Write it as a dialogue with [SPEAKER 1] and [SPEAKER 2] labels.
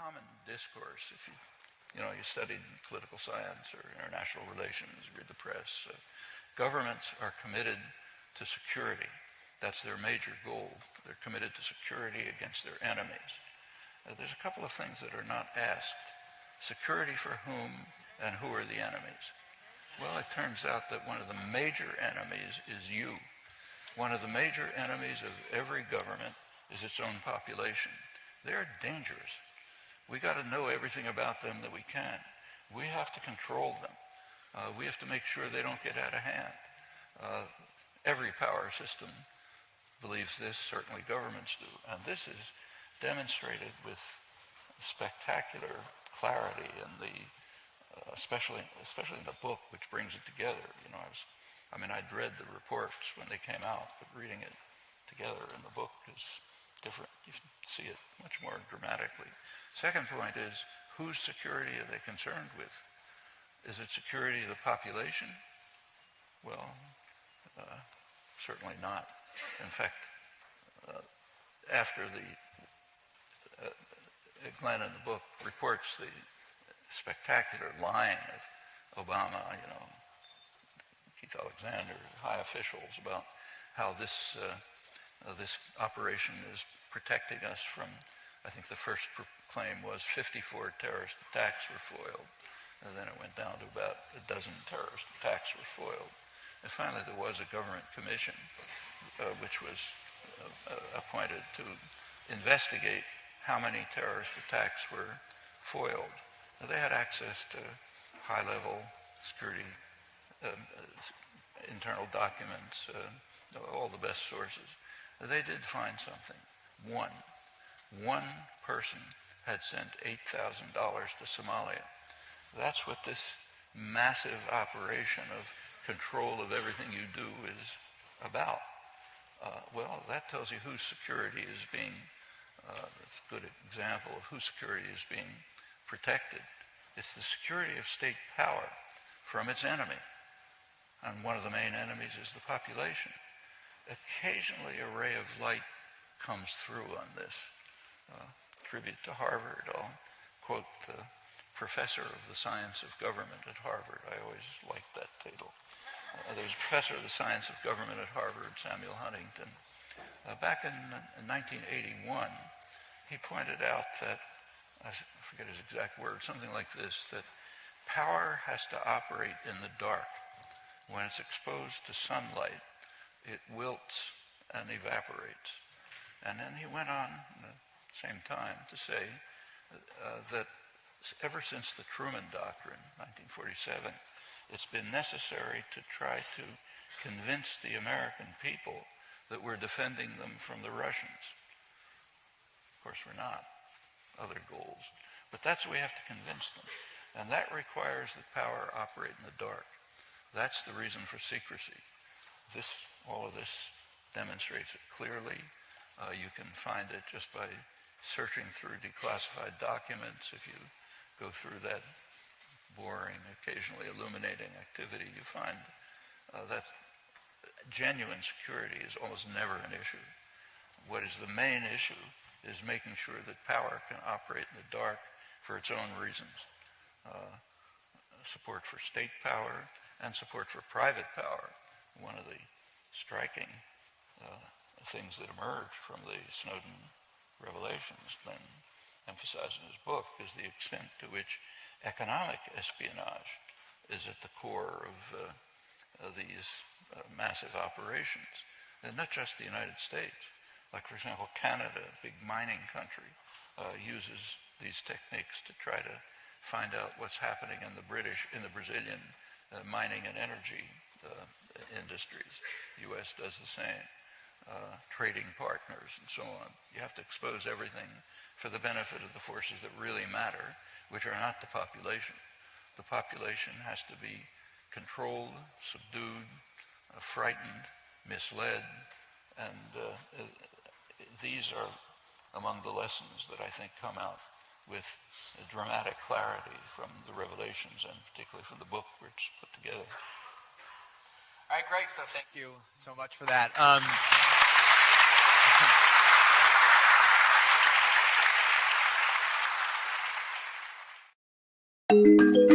[SPEAKER 1] common discourse, if you studied political science or international relations, read the press, governments are committed to security. That's their major goal. They're committed to security against their enemies. There's a couple of things that are not asked. Security for whom and who are the enemies? Well, it turns out that one of the major enemies is you. One of the major enemies of every government is its own population. They're dangerous. We got to know everything about them that we can. We have to control them. We have to make sure they don't get out of hand. Every power system believes this, certainly governments do. And this is demonstrated with spectacular clarity in especially in the book, which brings it together. I'd read the reports when they came out, but reading it together in the book is different. You see it much more dramatically. Second point is, whose security are they concerned with? Is it security of the population? Well, certainly not. In fact, after Glenn in the book reports the spectacular lying of Obama, Keith Alexander, high officials, about how this operation is protecting us from, I think the first claim was 54 terrorist attacks were foiled. And then it went down to about a dozen terrorist attacks were foiled. And finally there was a government commission which was appointed to investigate how many terrorist attacks were foiled. Now, they had access to high-level security, internal documents, all the best sources. They did find something. One person had sent $8,000 to Somalia. That's what this massive operation of control of everything you do is about. Well, that tells you whose security is being, that's a good example of whose security is being protected. It's the security of state power from its enemy. And one of the main enemies is the population. Occasionally a ray of light comes through on this. Tribute to Harvard, I'll quote the professor of the science of government at Harvard. I always liked that title. There was a professor of the science of government at Harvard, Samuel Huntington. Back in 1981, he pointed out that, I forget his exact words, something like this, that power has to operate in the dark. When it's exposed to sunlight, it wilts and evaporates. And then he went on at the same time to say that ever since the Truman Doctrine, 1947, it's been necessary to try to convince the American people that we're defending them from the Russians. Of course, we're not. Other goals. But that's the way we have to convince them. And that requires that power operate in the dark. That's the reason for secrecy. All of this demonstrates it clearly. You can find it just by searching through declassified documents. If you go through that boring, occasionally illuminating activity, you find that genuine security is almost never an issue. What is the main issue is making sure that power can operate in the dark for its own reasons. Support for state power and support for private power. One of the striking things that emerged from the Snowden revelations, then emphasized in his book, is the extent to which economic espionage is at the core of these massive operations. And not just the United States. Like, for example, Canada, a big mining country, uses these techniques to try to find out what's happening in the Brazilian mining and energy industries. The U.S. does the same. Trading partners and so on. You have to expose everything for the benefit of the forces that really matter, which are not the population. The population has to be controlled, subdued, frightened, misled, and these are among the lessons that I think come out with a dramatic clarity from the revelations and particularly from the book which put together.
[SPEAKER 2] All right, Greg, so thank you so much for that. much.